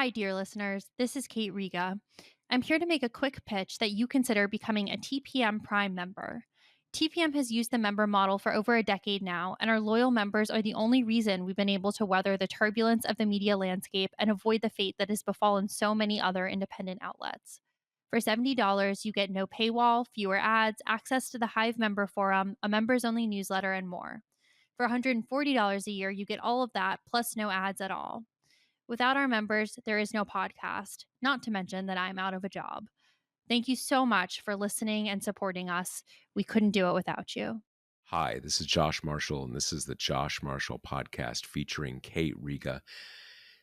Hi, dear listeners. This is Kate Riga. I'm here to make a quick pitch that you consider becoming a TPM Prime member. TPM has used the member model for over a decade now, and our loyal members are the only reason we've been able to weather the turbulence of the media landscape and avoid the fate that has befallen so many other independent outlets. For $70, you get no paywall, fewer ads, access to the Hive member forum, a members only newsletter, and more. For $140 a year, you get all of that, plus no ads at all. Without our members, there is no podcast, not to mention that I'm out of a job. Thank you so much for listening and supporting us. We couldn't do it without you. Hi, this is Josh Marshall, and this is the Josh Marshall podcast featuring Kate Riga.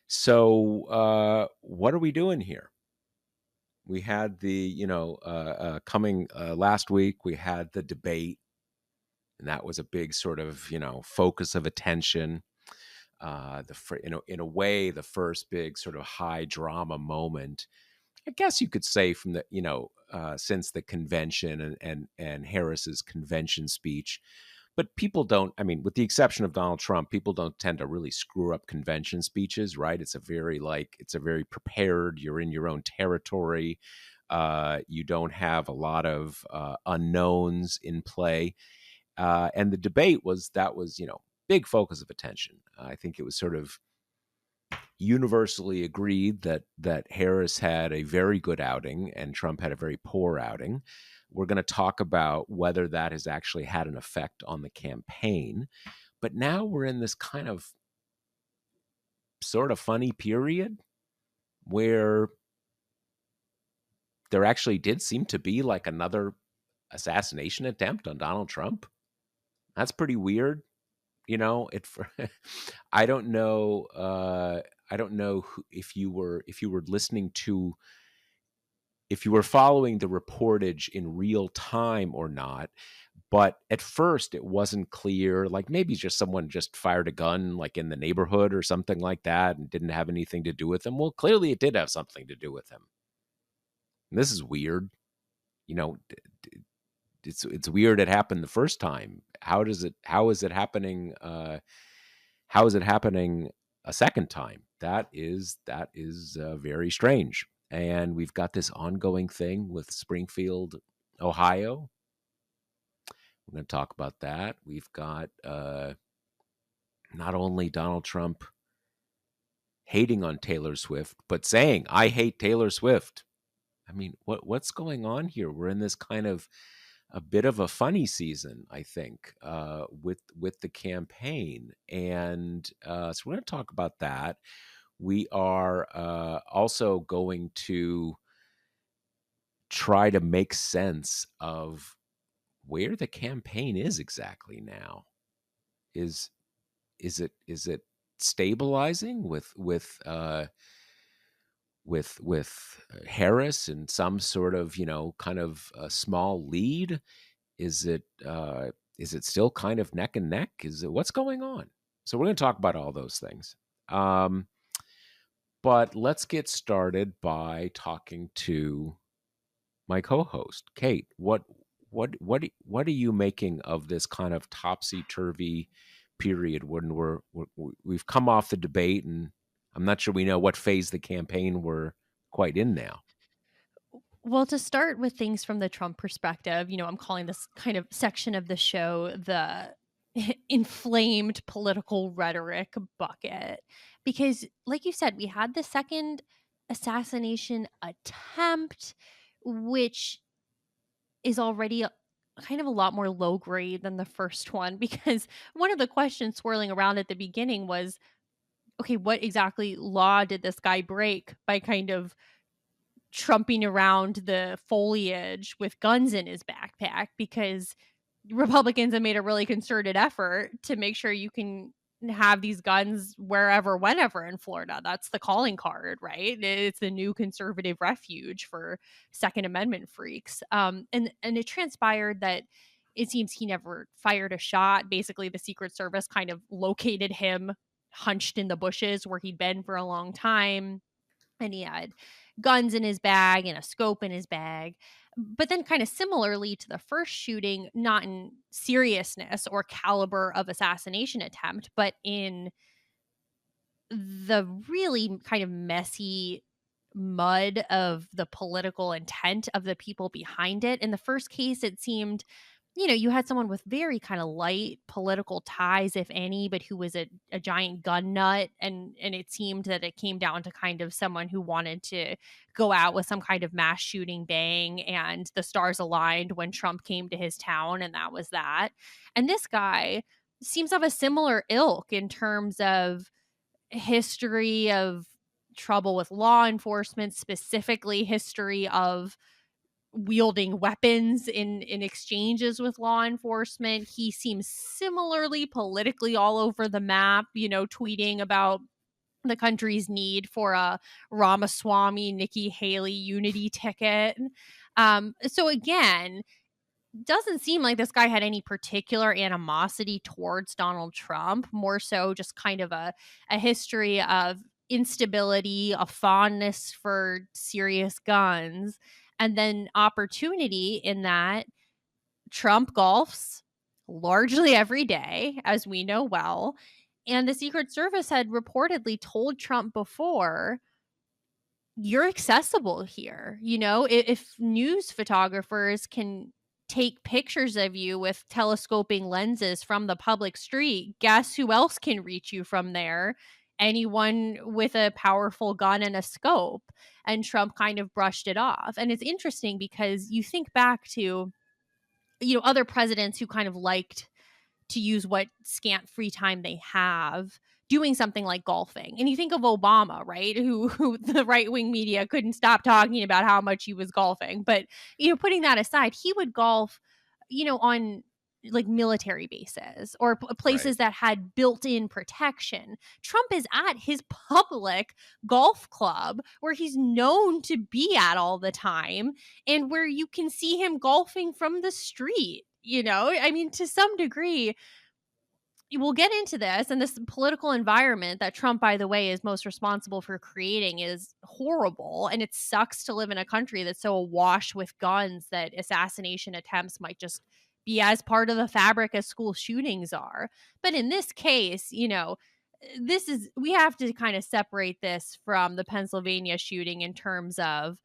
So, what are we doing here? We had coming last week, we had the debate, and that was a big sort of, focus of attention. In a way, the first big sort of high drama moment, I guess you could say, from the, since the convention and Harris's convention speech. But people don't, I mean, with the exception of Donald Trump, people don't tend to really screw up convention speeches, right? It's a very prepared, you're in your own territory. You don't have a lot of unknowns in play. And the debate was, big focus of attention. I think it was sort of universally agreed that Harris had a very good outing and Trump had a very poor outing. We're going to talk about whether that has actually had an effect on the campaign. But now we're in this kind of sort of funny period where there actually did seem to be like another assassination attempt on Donald Trump. That's pretty weird. I don't know. I don't know if you were listening to, if you were following the reportage in real time or not. But at first it wasn't clear, like maybe just someone just fired a gun like in the neighborhood or something like that and didn't have anything to do with him. Well, clearly it did have something to do with him. And this is weird. You know, it's weird it happened the first time. How is it happening? How is it happening a second time? That is very strange. And we've got this ongoing thing with Springfield, Ohio. We're going to talk about that. We've got not only Donald Trump hating on Taylor Swift, but saying, "I hate Taylor Swift." I mean, what's going on here? We're in this kind of a bit of a funny season, I think, with the campaign, and so we're going to talk about that. We are also going to try to make sense of where the campaign is exactly now. Is it stabilizing with Harris and some sort of kind of a small lead? Is it still kind of neck and neck? Is it, what's going on? So we're going to talk about all those things. But let's get started by talking to my co-host, Kate. What are you making of this kind of topsy-turvy period when we've come off the debate, and I'm not sure we know what phase the campaign we're quite in now? Well, to start with things from the Trump perspective, I'm calling this kind of section of the show the inflamed political rhetoric bucket. Because, like you said, we had the second assassination attempt, which is already kind of a lot more low grade than the first one. Because one of the questions swirling around at the beginning was, okay, what exactly law did this guy break by kind of trumping around the foliage with guns in his backpack? Because Republicans have made a really concerted effort to make sure you can have these guns wherever, whenever in Florida. That's the calling card, right? It's the new conservative refuge for Second Amendment freaks. And it transpired that it seems he never fired a shot. Basically, the Secret Service kind of located him hunched in the bushes where he'd been for a long time, and he had guns in his bag and a scope in his bag. But then, kind of similarly to the first shooting, not in seriousness or caliber of assassination attempt, but in the really kind of messy mud of the political intent of the people behind it. In the first case, it seemed, you had someone with very kind of light political ties, if any, but who was a giant gun nut. And it seemed that it came down to kind of someone who wanted to go out with some kind of mass shooting bang, and the stars aligned when Trump came to his town, and that was that. And this guy seems of a similar ilk in terms of history of trouble with law enforcement, specifically history of wielding weapons in exchanges with law enforcement. He seems similarly politically all over the map, tweeting about the country's need for a Ramaswamy Nikki Haley unity ticket. So again, doesn't seem like this guy had any particular animosity towards Donald Trump, more so just kind of a history of instability, a fondness for serious guns, and then opportunity in that Trump golfs largely every day, as we know well. And the Secret Service had reportedly told Trump before, you're accessible here. If news photographers can take pictures of you with telescoping lenses from the public street, guess who else can reach you from there? Anyone with a powerful gun and a scope. And Trump kind of brushed it off. And it's interesting because you think back to, other presidents who kind of liked to use what scant free time they have doing something like golfing. And you think of Obama, right? Who the right-wing media couldn't stop talking about how much he was golfing. But, putting that aside, he would golf, on like military bases or Right. places that had built-in protection. Trump is at his public golf club where he's known to be at all the time, and where you can see him golfing from the street. I mean, to some degree, we'll get into this, and this political environment that Trump, by the way, is most responsible for creating is horrible. And it sucks to live in a country that's so awash with guns that assassination attempts might just be as part of the fabric as school shootings are. But in this case, we have to kind of separate this from the Pennsylvania shooting in terms of,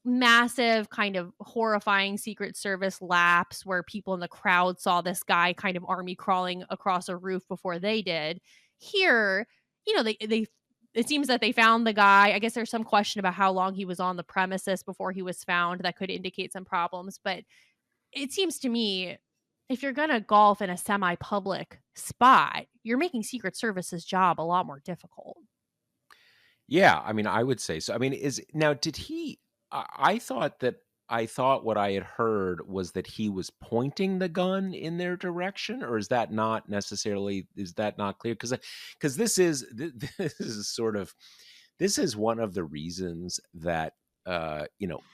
massive kind of horrifying Secret Service lapse where people in the crowd saw this guy kind of army crawling across a roof before they did. Here, they it seems that they found the guy. I guess there's some question about how long he was on the premises before he was found. That could indicate some problems, but it seems to me, if you're gonna golf in a semi-public spot, you're making Secret Service's job a lot more difficult. Yeah, I mean, I would say so. I mean, is now did he I thought what I had heard was that he was pointing the gun in their direction, or is that not necessarily, is that not clear? Because this is sort of, this is one of the reasons that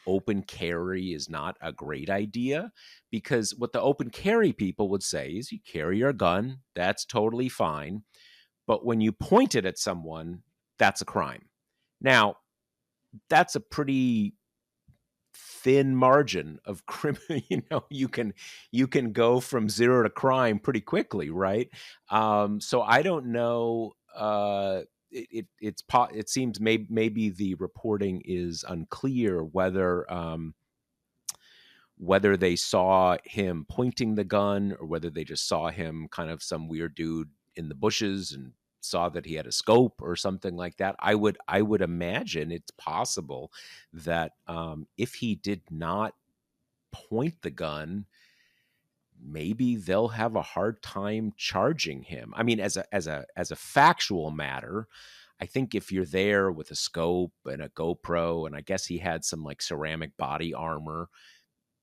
open carry is not a great idea, because what the open carry people would say is you carry your gun, that's totally fine, but when you point it at someone, that's a crime. Now, that's a pretty thin margin of crime. You can go from zero to crime pretty quickly, right? So I don't know. It seems maybe the reporting is unclear whether they saw him pointing the gun or whether they just saw him kind of some weird dude in the bushes and saw that he had a scope or something like that. I would imagine it's possible that if he did not point the gun, maybe they'll have a hard time charging him. I mean, as a factual matter, I think if you're there with a scope and a GoPro, and I guess he had some like ceramic body armor,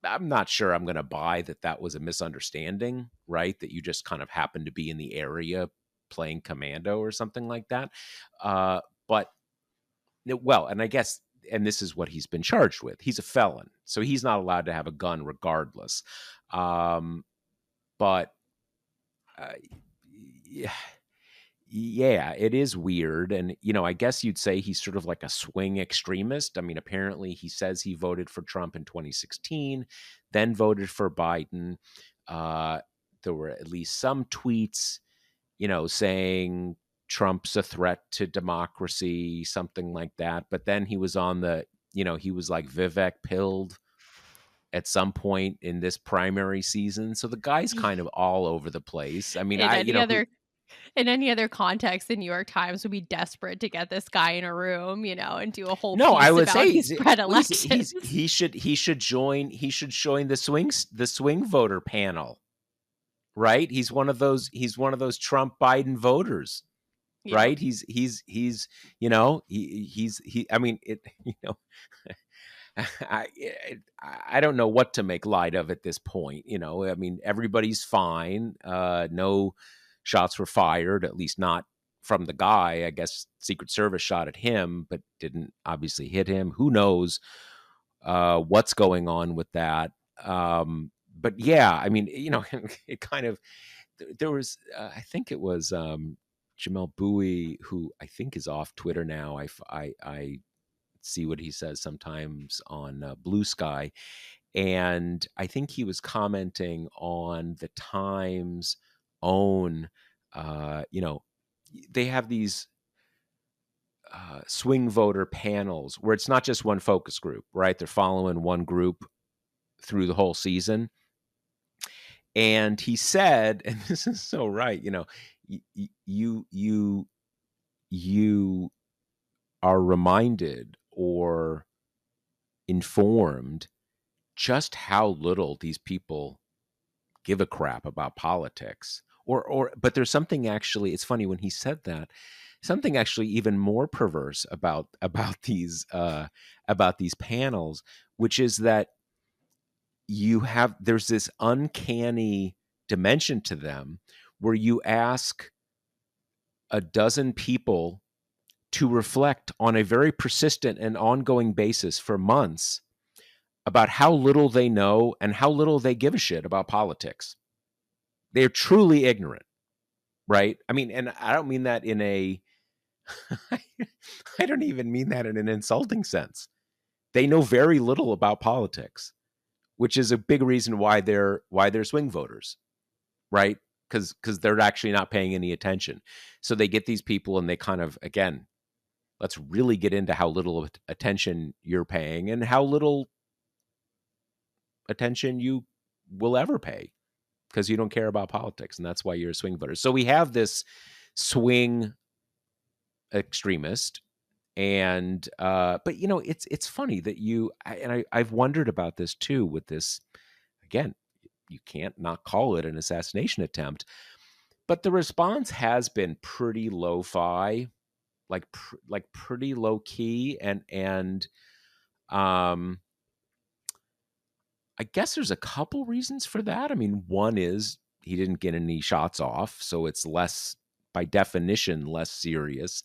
I'm not sure I'm going to buy that that was a misunderstanding, right? That you just kind of happened to be in the area playing commando or something like that. But well, and I guess, and this is what he's been charged with. He's a felon, so he's not allowed to have a gun regardless. But uh, yeah, yeah, it is weird. And, I guess you'd say he's sort of like a swing extremist. I mean, apparently he says he voted for Trump in 2016, then voted for Biden. There were at least some tweets, saying Trump's a threat to democracy, something like that. But then he was on the, he was like Vivek pilled at some point in this primary season. So the guy's kind of all over the place. I mean, In any who other in any other context, the New York Times would be desperate to get this guy in a room, and do a whole no, I piece would about say his predilections. he should join the swing voter panel, right? He's one of those Trump Biden voters, Yep. right? He's I mean it I I don't know what to make light of at this point. I mean, everybody's fine. No shots were fired, at least not from the guy. I guess Secret Service shot at him, but didn't obviously hit him. Who knows what's going on with that? But yeah, I mean, it kind of there was. I think it was Jamel Bowie, who I think is off Twitter now. I see what he says sometimes on Blue Sky. And I think he was commenting on the Times own, they have these swing voter panels where it's not just one focus group, right? They're following one group through the whole season. And he said, and this is so right, you are reminded or informed just how little these people give a crap about politics. But there's something actually, it's funny when he said that, something actually even more perverse about these panels, which is that there's this uncanny dimension to them where you ask a dozen people to reflect on a very persistent and ongoing basis for months about how little they know and how little they give a shit about politics. They're truly ignorant, right? I mean, and I don't mean that in a I don't even mean that in an insulting sense. They know very little about politics, which is a big reason why they're swing voters, right? Because they're actually not paying any attention. So they get these people and they kind of, again, let's really get into how little attention you're paying and how little attention you will ever pay because you don't care about politics, and that's why you're a swing voter. So we have this swing extremist, and but it's funny that I've wondered about this too. With this, again, you can't not call it an assassination attempt, but the response has been pretty lo-fi, like pretty low key, and I guess there's a couple reasons for that. I mean, one is he didn't get any shots off, so it's less, by definition, less serious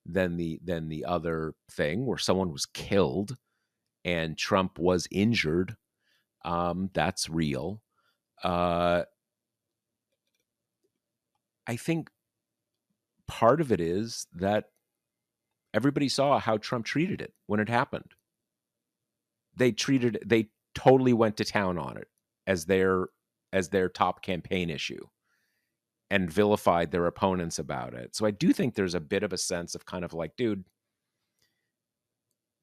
than the other thing where someone was killed and Trump was injured. That's real. I think part of it is that everybody saw how Trump treated it when it happened. They totally went to town on it as their top campaign issue and vilified their opponents about it. So I do think there's a bit of a sense of kind of like, dude,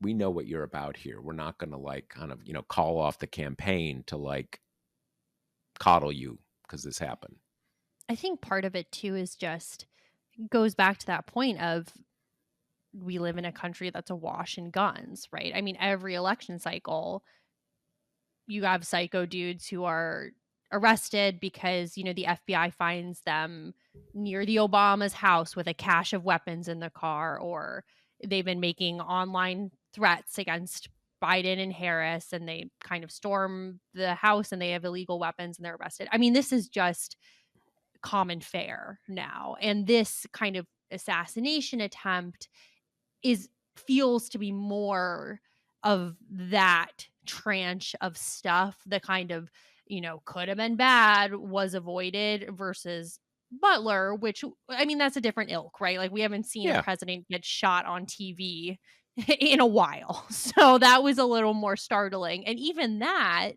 we know what you're about here. We're not going to like kind of, call off the campaign to like coddle you because this happened. I think part of it too is just goes back to that point of we live in a country that's awash in guns, right? I mean, every election cycle, you have psycho dudes who are arrested because, the FBI finds them near the Obama's house with a cache of weapons in the car, or they've been making online threats against Biden and Harris, and they kind of storm the house and they have illegal weapons and they're arrested. I mean, this is just common fare now. And this kind of assassination attempt feels to be more of that tranche of stuff, the kind of, could have been bad, was avoided, versus Butler, which, I mean, that's a different ilk, right? Like, we haven't seen a Yeah. president get shot on TV in a while. So that was a little more startling. And even that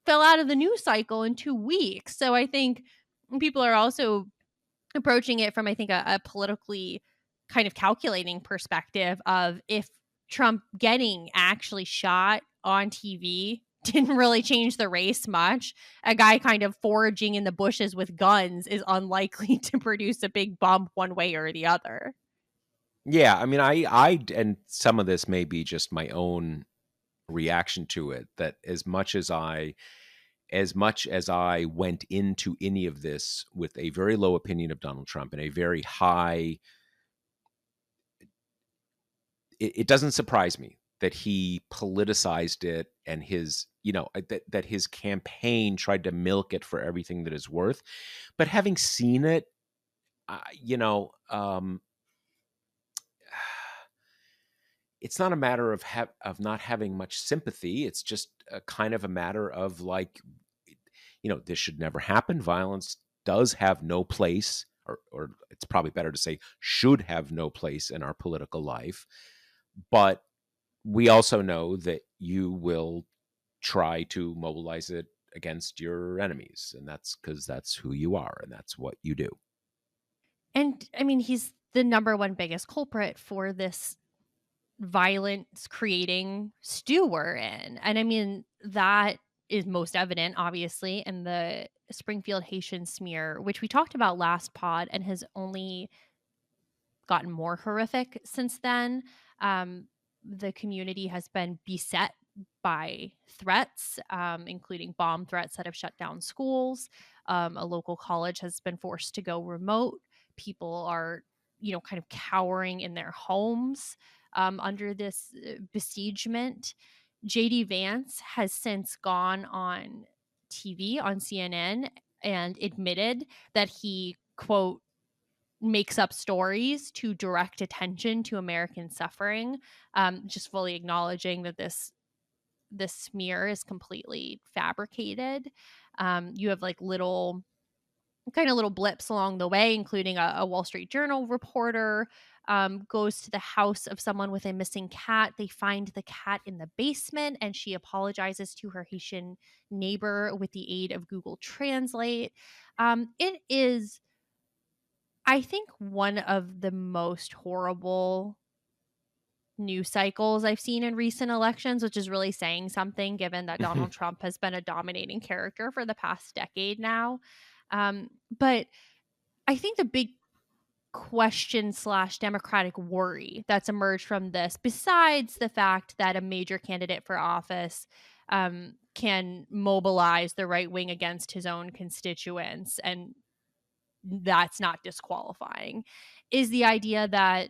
fell out of the news cycle in 2 weeks. So I think people are also approaching it from, I think, a politically kind of calculating perspective of if Trump getting actually shot on TV didn't really change the race much. A guy kind of foraging in the bushes with guns is unlikely to produce a big bump one way or the other. Yeah, I mean, and some of this may be just my own reaction to it, that as much as I went into any of this with a very low opinion of Donald Trump and a very high, it doesn't surprise me that he politicized it, and that his campaign tried to milk it for everything that is worth. But having seen it, uh, you know, um, it's not a matter of not having much sympathy. It's just a kind of a matter of, like, this should never happen. Violence does have no place, or it's probably better to say should have no place in our political life. But we also know that you will try to mobilize it against your enemies, and that's because that's who you are and that's what you do. And I mean, he's the number one biggest culprit for this violence creating stew we're in. And I mean, that is most evident, obviously, in the Springfield Haitian smear, which we talked about last pod and has only gotten more horrific since then. Um, the community has been beset by threats, including bomb threats that have shut down schools. A local college has been forced to go remote. People are, kind of cowering in their homes under this besiegement. JD Vance has since gone on TV on CNN and admitted that he, quote, makes up stories to direct attention to American suffering, just fully acknowledging that this smear is completely fabricated. You have like little blips along the way, including a Wall Street Journal reporter goes to the house of someone with a missing cat. They find the cat in the basement, and she apologizes to her Haitian neighbor with the aid of Google Translate. It is, I think, one of the most horrible news cycles I've seen in recent elections, which is really saying something given that Donald Trump has been a dominating character for the past decade now. But I think the big question slash Democratic worry that's emerged from this, besides the fact that a major candidate for office can mobilize the right wing against his own constituents, and that's not disqualifying, is the idea that,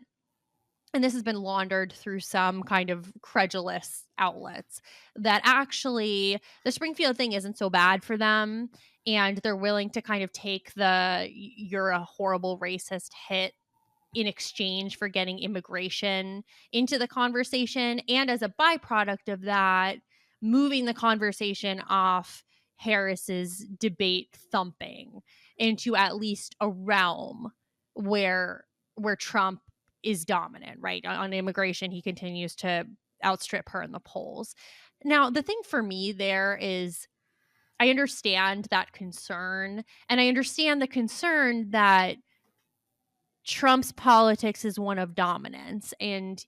and this has been laundered through some kind of credulous outlets, that actually the Springfield thing isn't so bad for them. And they're willing to kind of take the "you're a horrible racist" hit in exchange for getting immigration into the conversation. And as a byproduct of that, moving the conversation off Harris's debate thumping into at least a realm where Trump is dominant, right? On immigration, he continues to outstrip her in the polls. Now, the thing for me there is, I understand that concern, and I understand the concern that Trump's politics is one of dominance, and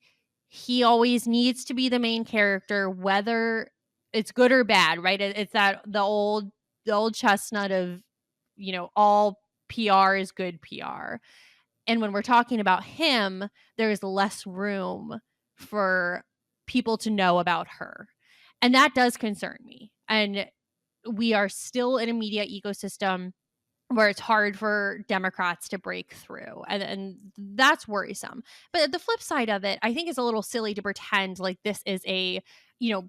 he always needs to be the main character, whether it's good or bad, right? It's that the old chestnut of, all PR is good PR. And when we're talking about him, there's less room for people to know about her. And that does concern me. And we are still in a media ecosystem where it's hard for Democrats to break through. And that's worrisome. But the flip side of it, I think, is a little silly to pretend like this is a, you know,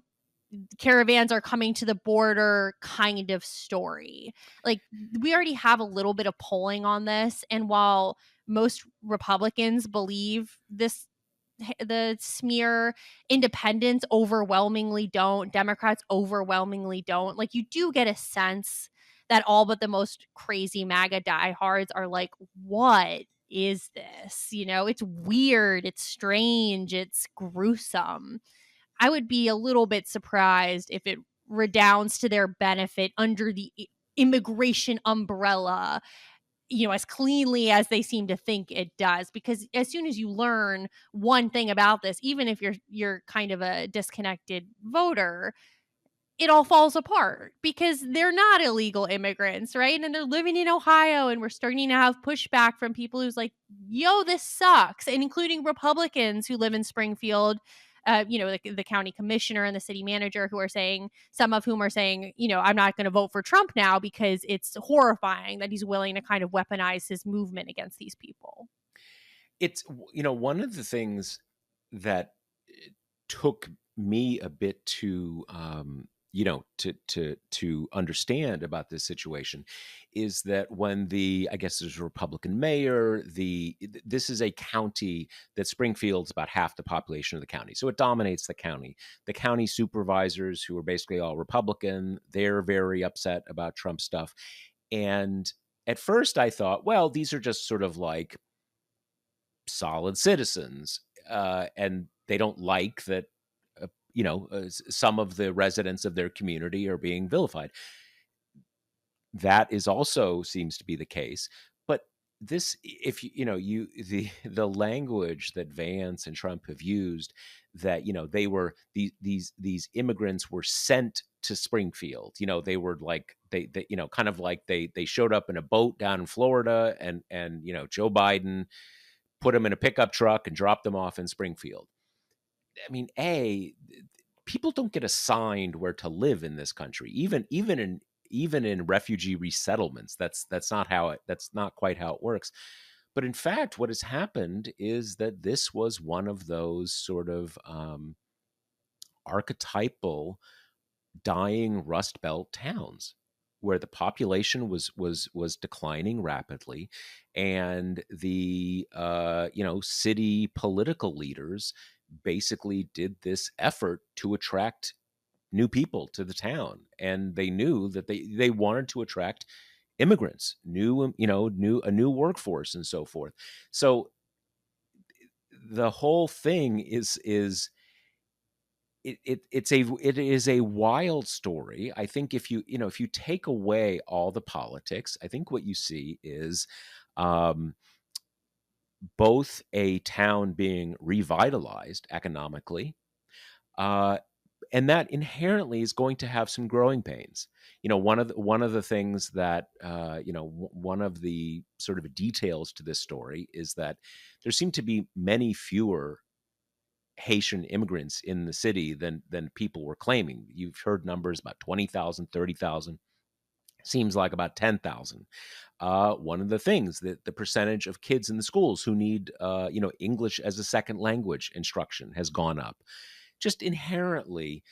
caravans are coming to the border kind of story. Like, we already have a little bit of polling on this. And while most Republicans believe the smear, independents overwhelmingly don't, Democrats overwhelmingly don't. Like, you do get a sense that all but the most crazy MAGA diehards are like, what is this? It's weird, it's strange, it's gruesome. I would be a little bit surprised if it redounds to their benefit under the immigration umbrella as cleanly as they seem to think it does, because as soon as you learn one thing about this, even if you're kind of a disconnected voter, it all falls apart because they're not illegal immigrants, right? And they're living in Ohio, and we're starting to have pushback from people who's like, "Yo, this sucks," and including Republicans who live in Springfield. The county commissioner and the city manager, who are saying, some of whom are saying, I'm not going to vote for Trump now because it's horrifying that he's willing to kind of weaponize his movement against these people. It's one of the things that took me a bit to to understand about this situation is that when I guess there's a Republican mayor, this is a county that Springfield's about half the population of the county, so it dominates the county. The county supervisors, who are basically all Republican, they're very upset about Trump stuff. And at first I thought, well, these are just sort of like solid citizens, and they don't like that. Some of the residents of their community are being vilified. That is also seems to be the case. But this, if the language that Vance and Trump have used, that they were these immigrants were sent to Springfield. They were like they kind of like they showed up in a boat down in Florida, and Joe Biden put them in a pickup truck and dropped them off in Springfield. I mean, people don't get assigned where to live in this country, even in refugee resettlements. That's not quite how it works. But in fact, what has happened is that this was one of those sort of archetypal dying Rust Belt towns where the population was declining rapidly, and the city political leaders basically did this effort to attract new people to the town, and they knew that they wanted to attract immigrants, a new workforce, and so forth. So the whole thing it is a wild story. I think if you take away all the politics, I think what you see is um, both a town being revitalized economically, uh, and that inherently is going to have some growing pains. One of the things that one of the sort of details to this story is that there seem to be many fewer Haitian immigrants in the city than people were claiming. You've heard numbers about 20,000, 30,000. Seems like about 10,000. One of the things that the percentage of kids in the schools who need English as a second language instruction has gone up. Just inherently,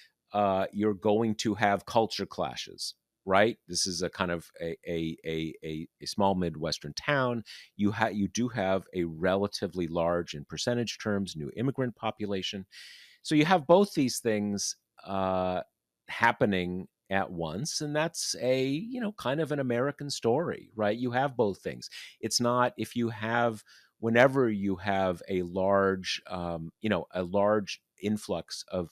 you're going to have culture clashes, right? This is a kind of a small Midwestern town. You do have a relatively large, in percentage terms, new immigrant population. So you have both these things happening at once, and that's a kind of an American story, right? You have both things. It's not if you have whenever you have a large a large influx of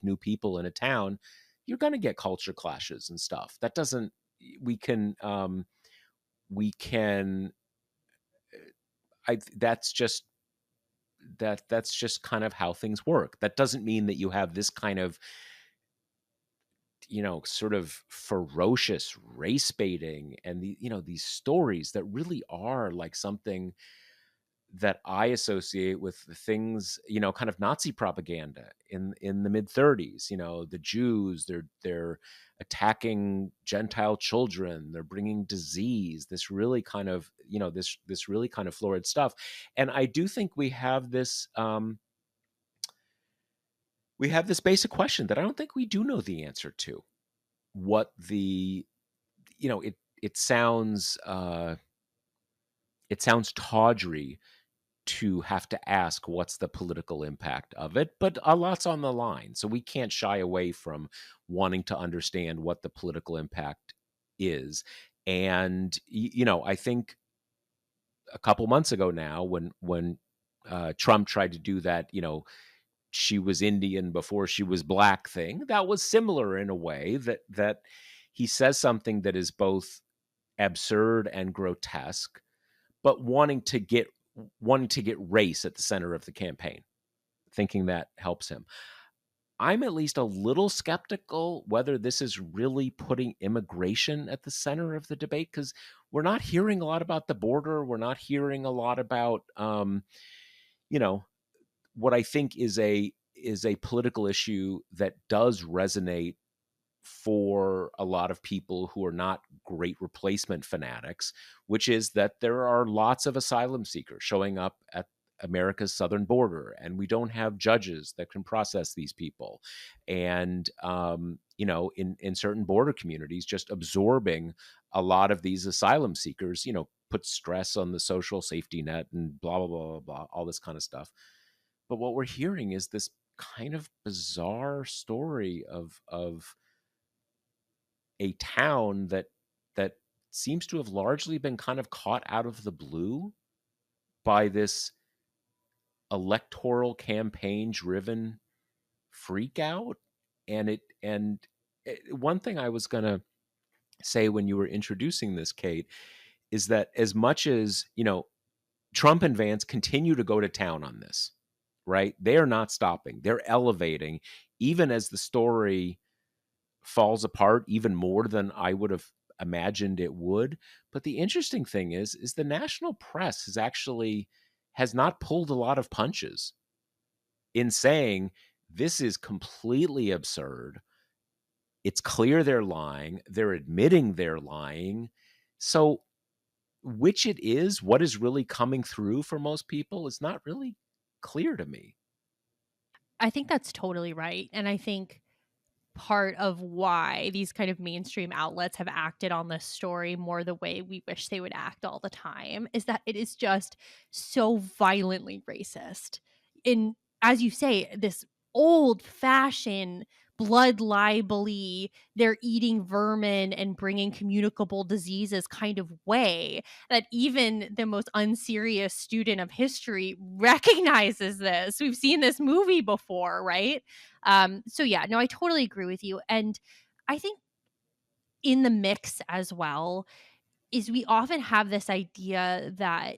new people in a town, you're going to get culture clashes and stuff. That doesn't we can I that's just kind of how things work. That doesn't mean that you have this kind of sort of ferocious race baiting and these stories that really are like something that I associate with the things, kind of Nazi propaganda in the mid 30s. The Jews, they're attacking Gentile children, they're bringing disease, this really kind of, this really kind of florid stuff. And I do think we have this basic question that I don't think we do know the answer to. What the it sounds tawdry to have to ask what's the political impact of it, but a lot's on the line, so we can't shy away from wanting to understand what the political impact is. And I think a couple months ago now, when Trump tried to do that, she was Indian before she was black thing, that was similar in a way, that he says something that is both absurd and grotesque, but wanting to get race at the center of the campaign, thinking that helps him. I'm at least a little skeptical whether this is really putting immigration at the center of the debate, because we're not hearing a lot about the border. We're not hearing a lot about, you know, what I think is a political issue that does resonate for a lot of people who are not great replacement fanatics, which is that there are lots of asylum seekers showing up at America's southern border, and we don't have judges that can process these people. And, in certain border communities, just absorbing a lot of these asylum seekers, puts stress on the social safety net and blah, blah, blah, blah, blah, all this kind of stuff. But what we're hearing is this kind of bizarre story of a town that seems to have largely been kind of caught out of the blue by this electoral campaign driven freak out. One thing I was going to say when you were introducing this, Kate, is that as much as Trump and Vance continue to go to town on this, right? They are not stopping. They're elevating, even as the story falls apart even more than I would have imagined it would. But the interesting thing is the national press has not pulled a lot of punches in saying this is completely absurd. It's clear they're lying. They're admitting they're lying. So which it is, what is really coming through for most people is not really clear to me. I think that's totally right. And I think part of why these kind of mainstream outlets have acted on this story more the way we wish they would act all the time is that it is just so violently racist. In, as you say, this old fashioned blood libel-y, they're eating vermin and bringing communicable diseases kind of way that even the most unserious student of history recognizes this. We've seen this movie before, right? So yeah, no, I totally agree with you. And I think in the mix as well is we often have this idea that,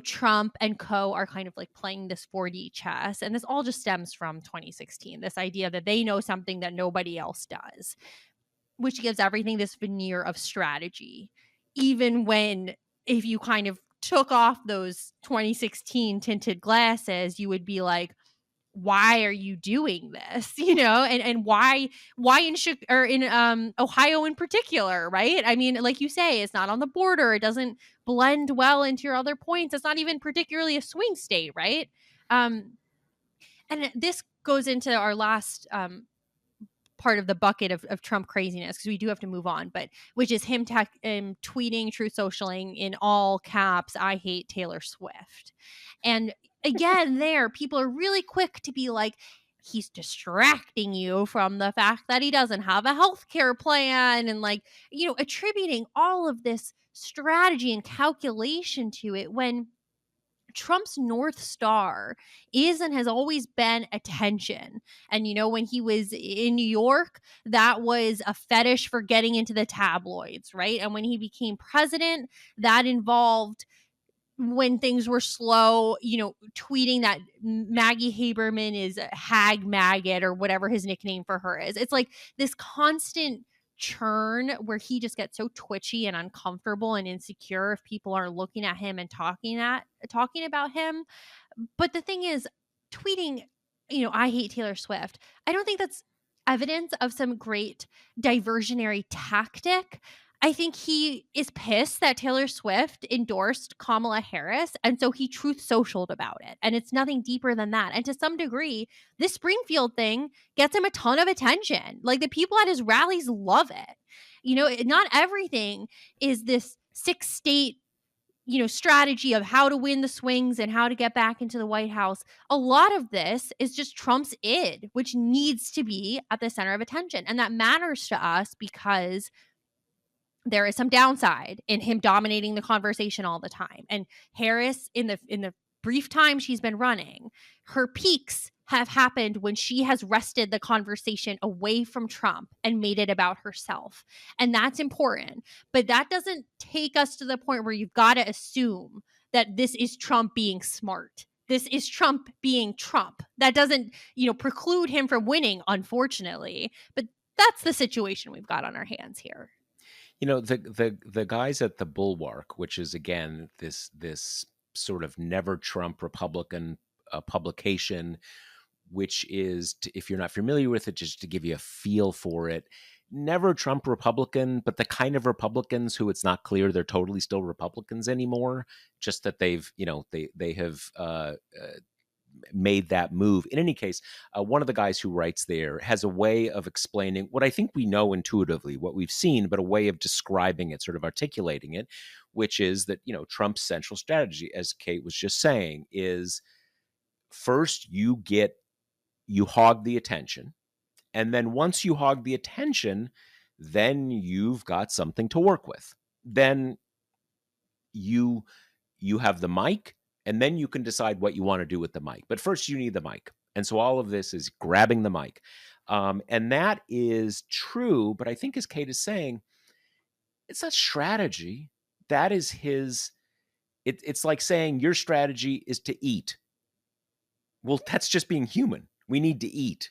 Trump and co are kind of like playing this 4D chess. And this all just stems from 2016, this idea that they know something that nobody else does, which gives everything this veneer of strategy. Even when, if you kind of took off those 2016 tinted glasses, you would be like, why are you doing this? And why in Ohio in particular, right? I mean, like you say, it's not on the border. It doesn't blend well into your other points. It's not even particularly a swing state, right? And this goes into our last part of the bucket of Trump craziness, because we do have to move on, but which is him tweeting, truth socialing in all caps, "I hate Taylor Swift." And again, there, people are really quick to be like, he's distracting you from the fact that he doesn't have a healthcare plan, and like, attributing all of this strategy and calculation to it, when Trump's North Star is and has always been attention. And, when he was in New York, that was a fetish for getting into the tabloids, right? And when he became president, that involved, when things were slow, tweeting that Maggie Haberman is a hag maggot or whatever his nickname for her is. It's like this constant churn where he just gets so twitchy and uncomfortable and insecure if people aren't looking at him and talking about him. But the thing is, tweeting, "I hate Taylor Swift," I don't think that's evidence of some great diversionary tactic. I think he is pissed that Taylor Swift endorsed Kamala Harris, and so he truth socialed about it. And it's nothing deeper than that. And to some degree, this Springfield thing gets him a ton of attention. Like, the people at his rallies love it. Not everything is this 6-state strategy of how to win the swings and how to get back into the White House. A lot of this is just Trump's id, which needs to be at the center of attention. And that matters to us because there is some downside in him dominating the conversation all the time. And Harris, in the brief time she's been running, her peaks have happened when she has wrested the conversation away from Trump and made it about herself. And that's important. But that doesn't take us to the point where you've got to assume that this is Trump being smart. This is Trump being Trump. That doesn't, preclude him from winning, unfortunately. But that's the situation we've got on our hands here. The guys at the Bulwark, which is again this sort of never Trump Republican publication, which is, if you're not familiar with it, just to give you a feel for it, never Trump Republican, but the kind of Republicans who it's not clear they're totally still Republicans anymore, just that they have made that move. In any case, one of the guys who writes there has a way of explaining what I think we know intuitively, what we've seen, but a way of describing it, sort of articulating it, which is that, Trump's central strategy, as Kate was just saying, is first you hog the attention. And then once you hog the attention, then you've got something to work with. Then you have the mic, and then you can decide what you want to do with the mic. But first you need the mic. And so all of this is grabbing the mic. And that is true. But I think, as Kate is saying, it's a strategy. That is it's like saying your strategy is to eat. Well, that's just being human. We need to eat,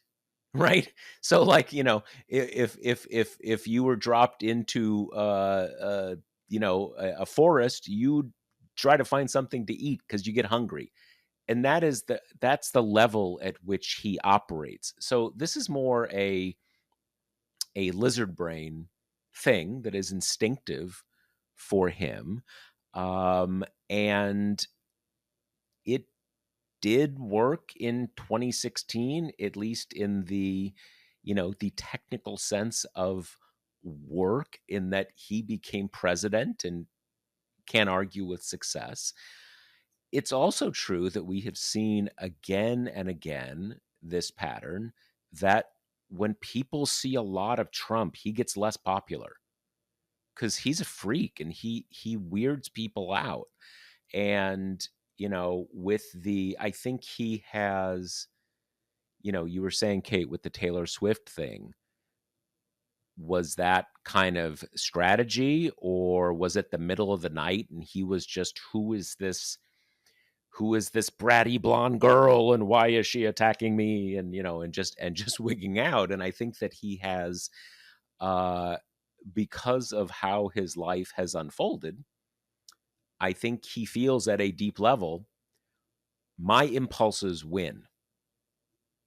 right? So, like, if you were dropped into a forest, you'd try to find something to eat because you get hungry, and that's the level at which he operates. So this is more a lizard brain thing that is instinctive for him, and it did work in 2016, at least in the technical sense of work, in that he became president and can't argue with success. It's also true that we have seen again and again this pattern that when people see a lot of Trump, he gets less popular because he's a freak and he weirds people out. And I think he has, you were saying, Kate, with the Taylor Swift thing, was that kind of strategy, or was it the middle of the night and he was just, who is this bratty blonde girl and why is she attacking me, and just wigging out? And I think that he has, because of how his life has unfolded, I think he feels at a deep level, my impulses win.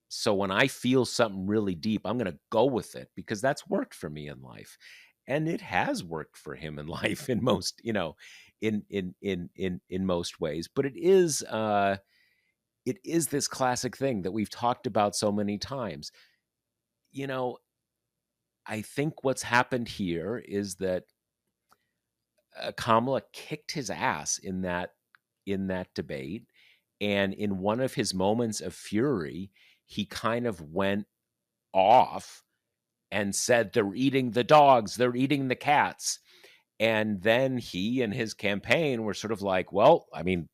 So when I feel something really deep, I'm going to go with it because that's worked for me in life. And it has worked for him in life in most, in most ways. But it is this classic thing that we've talked about so many times. I think what's happened here is that Kamala kicked his ass in that debate, and in one of his moments of fury, he kind of went off and said, "They're eating the dogs, they're eating the cats." And then he and his campaign were sort of like, well, I mean,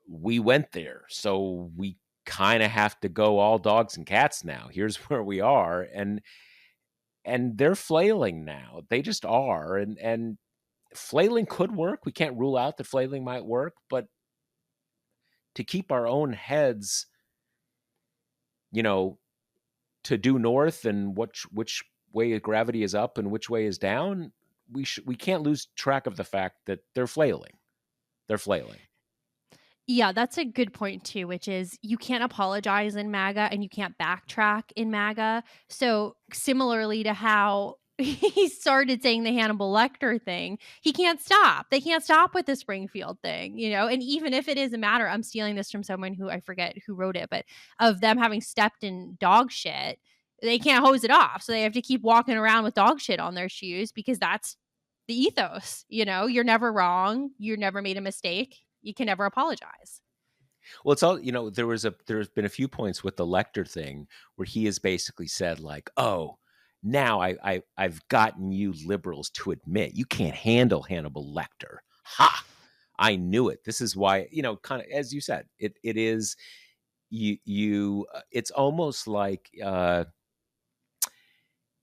we went there, so we kind of have to go all dogs and cats now. Here's where we are. And they're flailing now. They just are. And flailing could work. We can't rule out that flailing might work, but to keep our own heads, to due north and which way gravity is up and which way is down, we can't lose track of the fact that they're flailing. They're flailing. Yeah, that's a good point too, which is you can't apologize in MAGA and you can't backtrack in MAGA. So similarly to how he started saying the Hannibal Lecter thing, he can't stop. They can't stop with the Springfield thing, And even if it is a matter, I'm stealing this from someone who I forget who wrote it, but of them having stepped in dog shit, they can't hose it off. So they have to keep walking around with dog shit on their shoes because that's the ethos. You're never wrong. You're never made a mistake. You can never apologize. Well, it's all, there's been a few points with the Lecter thing where he has basically said, like, oh, now I've gotten you liberals to admit you can't handle Hannibal Lecter. Ha! I knew it. This is why, kind of, as you said, it is it's almost like, in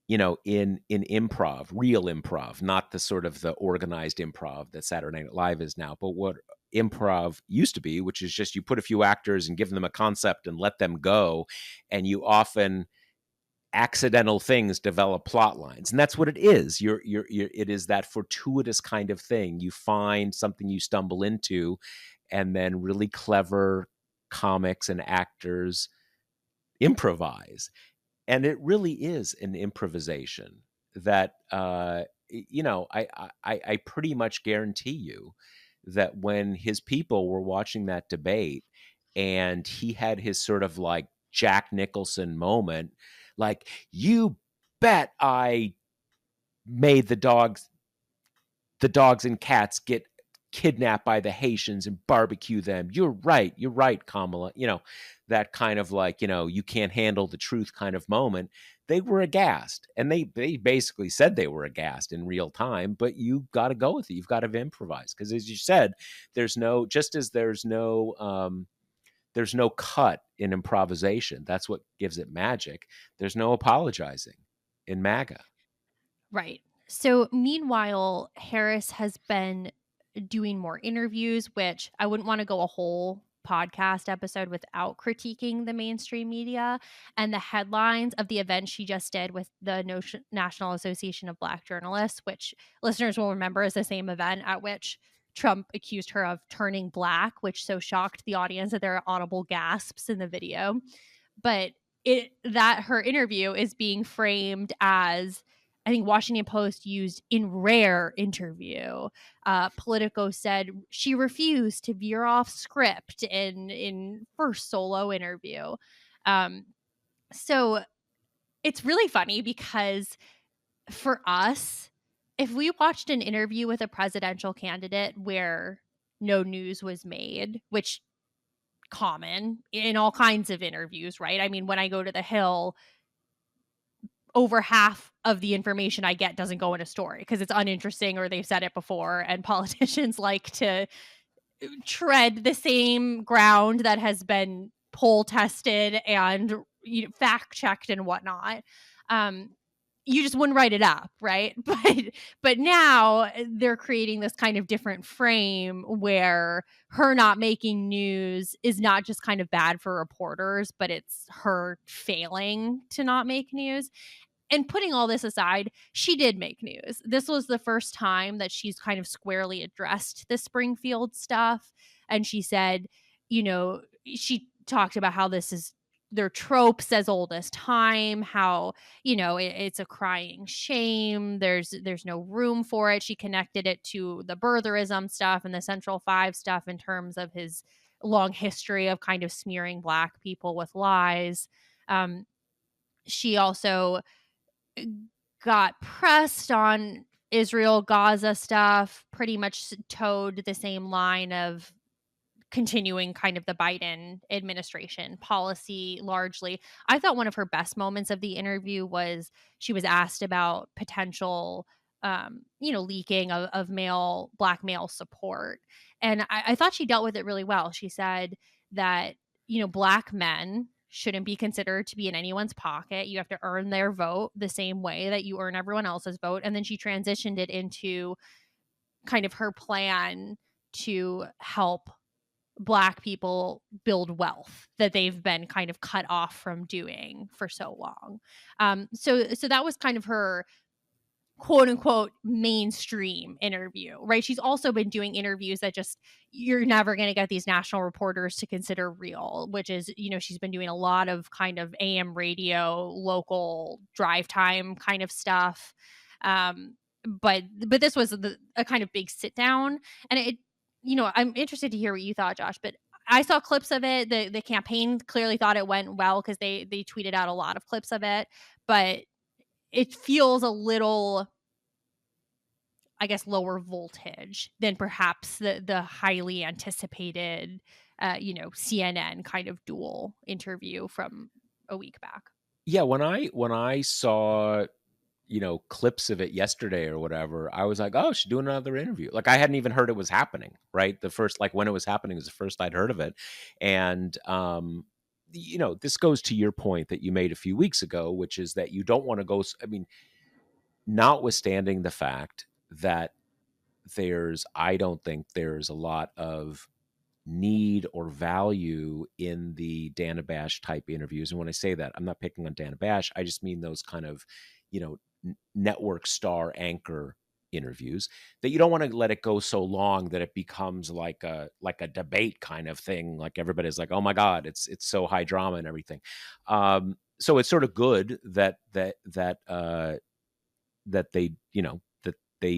improv, real improv, not the sort of the organized improv that Saturday Night Live is now, but what improv used to be, which is just you put a few actors and give them a concept and let them go, and you often accidental things develop plot lines, and that's what it is. It is that fortuitous kind of thing. You find something you stumble into, and then really clever comics and actors improvise, and it really is an improvisation that, I pretty much guarantee you that when his people were watching that debate and he had his sort of like Jack Nicholson moment, like, you bet I made the dogs and cats get kidnapped by the Haitians and barbecue them. You're right, Kamala. That kind of like, you can't handle the truth kind of moment. They were aghast. And they basically said they were aghast in real time, but you got to go with it. You've got to improvise. Because as you said, just as there's no cut in improvisation. That's what gives it magic. There's no apologizing in MAGA. Right. So, meanwhile, Harris has been doing more interviews, which I wouldn't want to go a whole podcast episode without critiquing the mainstream media and the headlines of the event she just did with the National Association of Black Journalists, which listeners will remember is the same event at which Trump accused her of turning black, which so shocked the audience that there are audible gasps in the video. But that her interview is being framed as, I think Washington Post used in rare interview. Politico said she refused to veer off script in first solo interview. So it's really funny because for us, if we watched an interview with a presidential candidate where no news was made, which common in all kinds of interviews, right? I mean, when I go to the Hill, over half of the information I get doesn't go in a story because it's uninteresting or they've said it before. And politicians like to tread the same ground that has been poll tested and fact checked and whatnot. You just wouldn't write it up, right? But now they're creating this kind of different frame where her not making news is not just kind of bad for reporters, but it's her failing to not make news. And putting all this aside, she did make news. This was the first time that she's kind of squarely addressed the Springfield stuff. And she said, she talked about how this is their tropes as old as time, how, it's a crying shame. There's no room for it. She connected it to the birtherism stuff and the Central Five stuff in terms of his long history of kind of smearing Black people with lies. She also got pressed on Israel Gaza stuff, pretty much towed the same line of continuing kind of the Biden administration policy largely. I thought one of her best moments of the interview was she was asked about potential leaking of black male support. And I thought she dealt with it really well. She said that, Black men shouldn't be considered to be in anyone's pocket. You have to earn their vote the same way that you earn everyone else's vote. And then she transitioned it into kind of her plan to help Black people build wealth that they've been kind of cut off from doing for so long. So that was kind of her quote unquote mainstream interview, right? She's also been doing interviews that just you're never going to get these national reporters to consider real, which is, she's been doing a lot of kind of AM radio, local drive time kind of stuff. But this was a kind of big sit down, and I'm interested to hear what you thought, Josh, but I saw clips of it. The campaign clearly thought it went well because they tweeted out a lot of clips of it, but it feels a little, I guess, lower voltage than perhaps the highly anticipated, CNN kind of dual interview from a week back. Yeah, when I saw clips of it yesterday or whatever, I was like, oh, she's doing another interview. Like, I hadn't even heard it was happening, right? The first, like, when it was happening was the first I'd heard of it. And this goes to your point that you made a few weeks ago, which is that you don't want to go. I mean, notwithstanding the fact that I don't think there's a lot of need or value in the Dana Bash type interviews. And when I say that, I'm not picking on Dana Bash. I just mean those kind of, network star anchor interviews, that you don't want to let it go so long that it becomes like a debate kind of thing. Like everybody's like, oh my God, it's so high drama and everything. So it's sort of good that they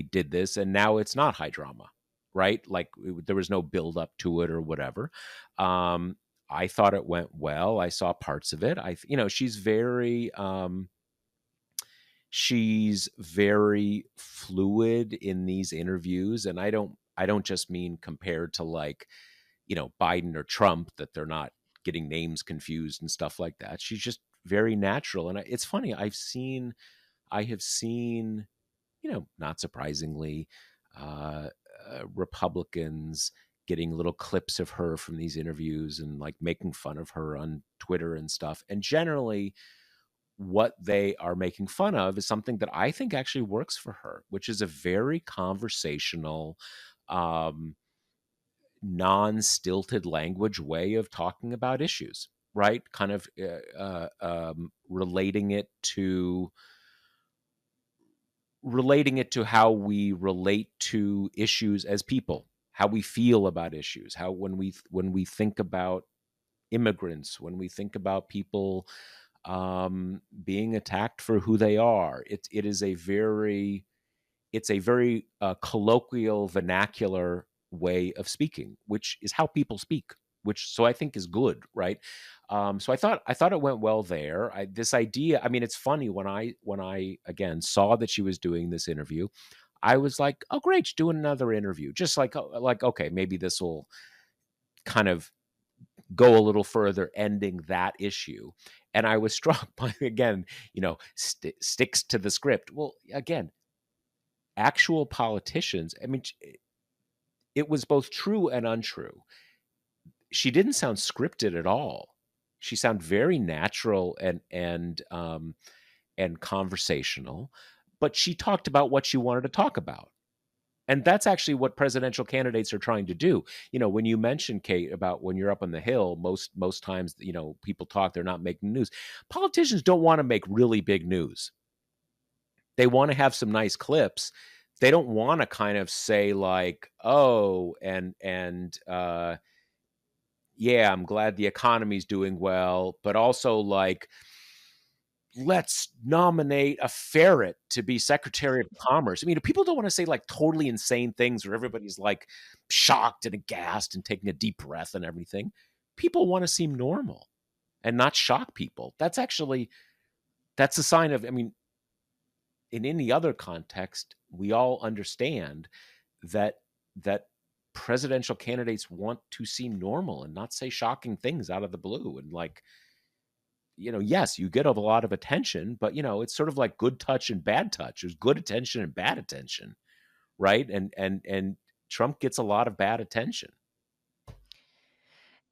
did this, and now it's not high drama, right? Like there was no build up to it or whatever. I thought it went well. I saw parts of it. She's very fluid in these interviews, and I don't just mean compared to like, Biden or Trump, that they're not getting names confused and stuff like that. She's just very natural. And it's funny, I have seen, not surprisingly, uh, Republicans getting little clips of her from these interviews and like making fun of her on Twitter and stuff. And generally, what they are making fun of is something that I think actually works for her, which is a very conversational, um, non stilted language way of talking about issues, right? Kind of relating it to how we relate to issues as people, how we feel about issues, how when we think about immigrants, when we think about people being attacked for who they are. It's a very colloquial, vernacular way of speaking, which is how people speak. Which so I think is good, right? So I thought it went well there. This idea, I mean, it's funny when I again saw that she was doing this interview, I was like, oh great, she's doing another interview, just like okay, maybe this will kind of go a little further, ending that issue. And I was struck by, again, sticks to the script. Well, again, actual politicians, I mean, it was both true and untrue. She didn't sound scripted at all. She sounded very natural and conversational, but she talked about what she wanted to talk about. And that's actually what presidential candidates are trying to do. When you mention, Kate, about when you're up on the Hill, most times, people talk, they're not making news. Politicians don't want to make really big news. They want to have some nice clips. They don't want to kind of say like, oh, and yeah, I'm glad the economy's doing well, but also like, let's nominate a ferret to be Secretary of Commerce. I mean, people don't want to say like totally insane things where everybody's like shocked and aghast and taking a deep breath and everything. People want to seem normal and not shock people. That's a sign of, I mean, in any other context, we all understand that presidential candidates want to seem normal and not say shocking things out of the blue. And like, yes, you get a lot of attention, but it's sort of like good touch and bad touch. There's good attention and bad attention, right? And Trump gets a lot of bad attention.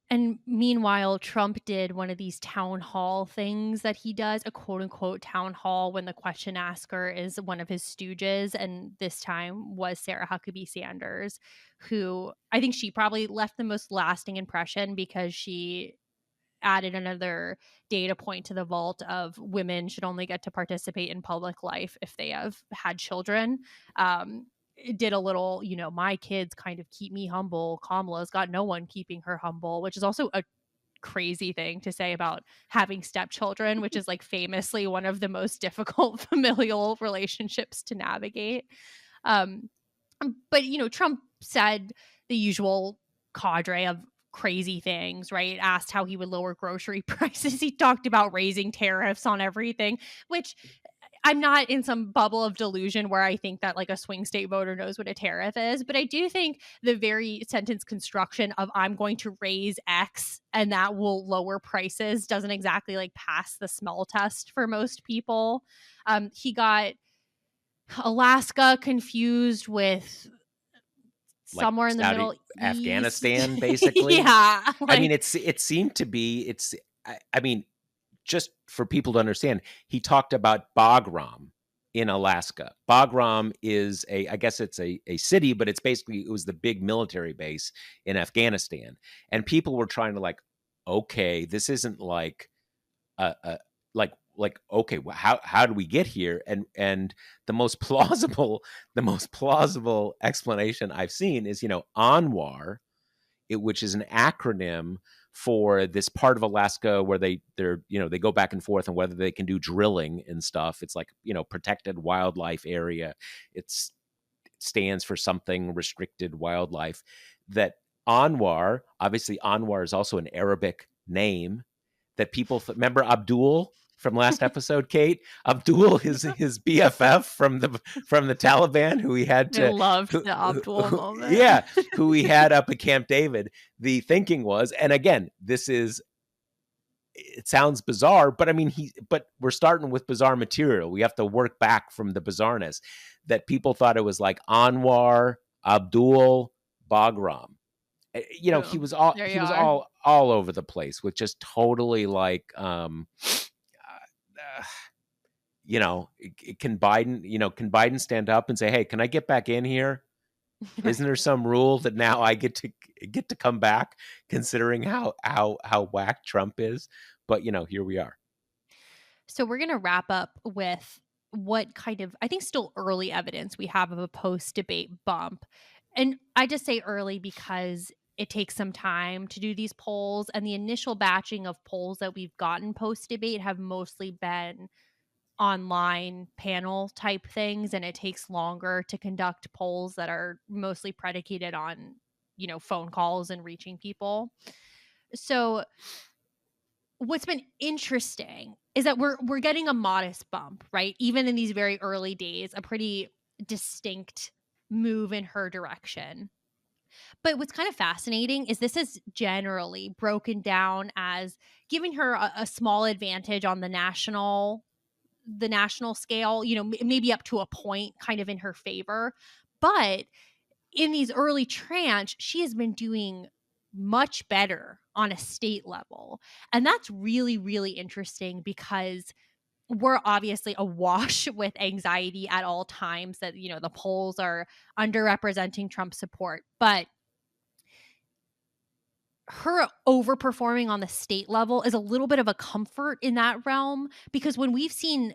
And meanwhile, Trump did one of these town hall things that he does, a quote unquote town hall, when the question asker is one of his stooges. And this time was Sarah Huckabee Sanders, who I think she probably left the most lasting impression because she added another data point to the vault of women should only get to participate in public life if they have had children. It did a little, my kids kind of keep me humble. Kamala's got no one keeping her humble, which is also a crazy thing to say about having stepchildren, which is like famously one of the most difficult familial relationships to navigate. Um, but Trump said the usual cadre of crazy things, right? Asked how he would lower grocery prices. He talked about raising tariffs on everything, which I'm not in some bubble of delusion where I think that like a swing state voter knows what a tariff is, but I do think the very sentence construction of I'm going to raise X and that will lower prices doesn't exactly like pass the smell test for most people. He got Alaska confused with Like somewhere in the Saudi, Middle East. Afghanistan, basically. Yeah, I mean, like it seemed to be. I mean, just for people to understand, he talked about Bagram in Alaska. Bagram is I guess it's a city, but it's basically, it was the big military base in Afghanistan. And people were trying to like, okay, this isn't like a okay, well, how do we get here? And the most plausible explanation I've seen is, Anwar, which is an acronym for this part of Alaska where they go back and forth on whether they can do drilling and stuff. It's like, protected wildlife area. It stands for something, restricted wildlife. That Anwar, obviously Anwar is also an Arabic name that people remember Abdul from last episode, Kate. Abdul is his BFF from the Taliban, who he had I to, loved the Abdul moment. yeah, who he had up at Camp David. The thinking was, and again, it sounds bizarre, but I mean, but we're starting with bizarre material. We have to work back from the bizarreness. That people thought it was like Anwar Abdul Bagram. He Boom. was all There he you was are. all over the place with just totally like can Biden stand up and say, hey, can I get back in here? Isn't Right. there some rule that now I get to come back, considering how whack Trump is? But here we are. So we're going to wrap up with what kind of, I think, still early evidence we have of a post debate bump. And I just say early because it takes some time to do these polls. And the initial batching of polls that we've gotten post debate have mostly been online panel type things. And it takes longer to conduct polls that are mostly predicated on, phone calls and reaching people. So what's been interesting is that we're getting a modest bump, right? Even in these very early days, a pretty distinct move in her direction. But what's kind of fascinating is this is generally broken down as giving her a small advantage on the national scale, maybe up to a point kind of in her favor. But in these early tranche, she has been doing much better on a state level. And that's really, really interesting because we're obviously awash with anxiety at all times that, the polls are underrepresenting Trump support. But her overperforming on the state level is a little bit of a comfort in that realm because when we've seen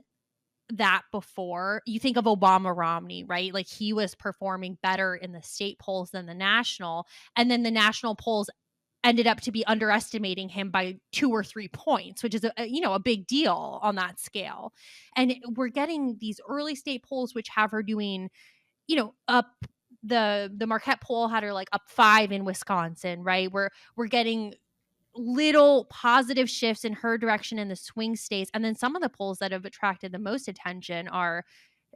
that before, you think of Obama Romney, right? Like he was performing better in the state polls than the national. And then the national polls ended up to be underestimating him by 2 or 3 points, which is a big deal on that scale. And we're getting these early state polls which have her doing, up the Marquette poll had her like up 5 in Wisconsin, right? We're getting little positive shifts in her direction in the swing states. And then some of the polls that have attracted the most attention are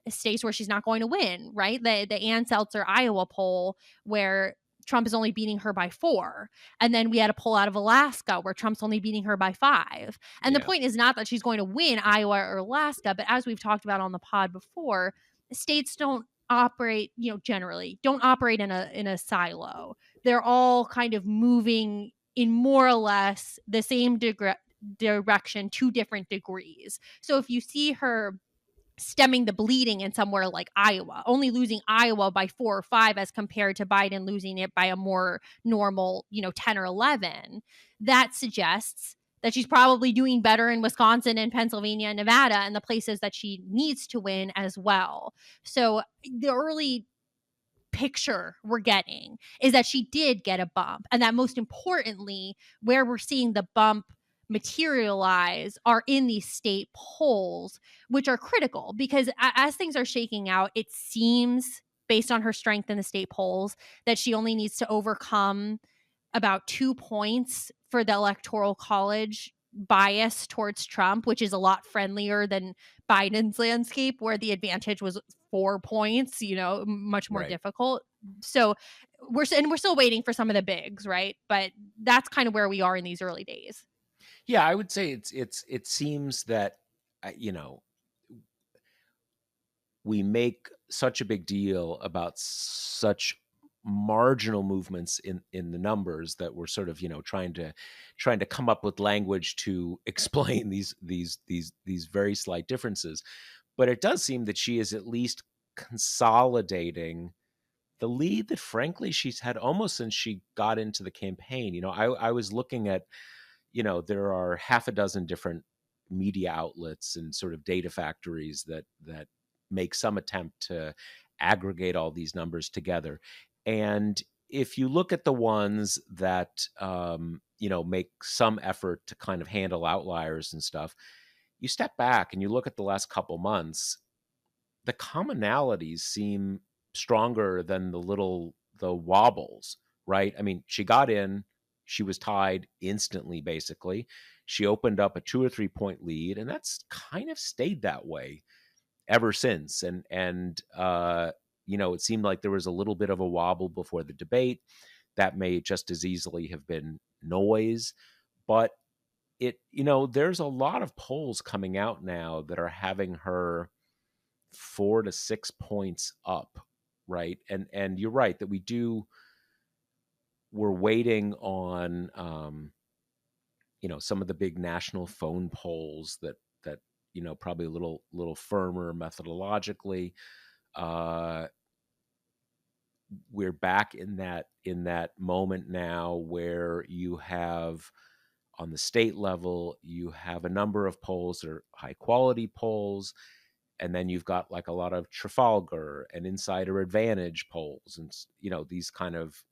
states where she's not going to win, right? The Ann Seltzer Iowa poll where Trump is only beating her by 4. And then we had a poll out of Alaska where Trump's only beating her by 5. And the Yeah, point is not that she's going to win Iowa or Alaska, but as we've talked about on the pod before, states don't operate, generally don't operate in a silo. They're all kind of moving in more or less the same direction to different degrees. So if you see her stemming the bleeding in somewhere like Iowa, only losing Iowa by 4 or 5 as compared to Biden losing it by a more normal, 10 or 11, that suggests that she's probably doing better in Wisconsin and Pennsylvania and Nevada and the places that she needs to win as well. So the early picture we're getting is that she did get a bump, and that most importantly, where we're seeing the bump materialize are in these state polls, which are critical because as things are shaking out, it seems based on her strength in the state polls that she only needs to overcome about 2 points for the electoral college bias towards Trump, which is a lot friendlier than Biden's landscape where the advantage was 4 points, much more right. difficult. So we're still waiting for some of the bigs, right? But that's kind of where we are in these early days. Yeah, I would say it seems that we make such a big deal about such marginal movements in the numbers that were sort of, trying to come up with language to explain these very slight differences. But it does seem that she is at least consolidating the lead that frankly she's had almost since she got into the campaign. I was looking at, there are half a dozen different media outlets and sort of data factories that make some attempt to aggregate all these numbers together. And if you look at the ones that make some effort to kind of handle outliers and stuff, you step back and you look at the last couple months, the commonalities seem stronger than the wobbles, right? I mean, she got in, she was tied instantly, basically. She opened up a 2 or 3 point lead, and that's kind of stayed that way ever since. And it seemed like there was a little bit of a wobble before the debate. That may just as easily have been noise, but there's a lot of polls coming out now that are having her 4 to 6 points up, right? And you're right that we're waiting on some of the big national phone polls that probably a little firmer methodologically. We're back in that moment now where you have, on the state level, you have a number of polls that are high quality polls, and then you've got like a lot of Trafalgar and Insider Advantage polls, and these kind of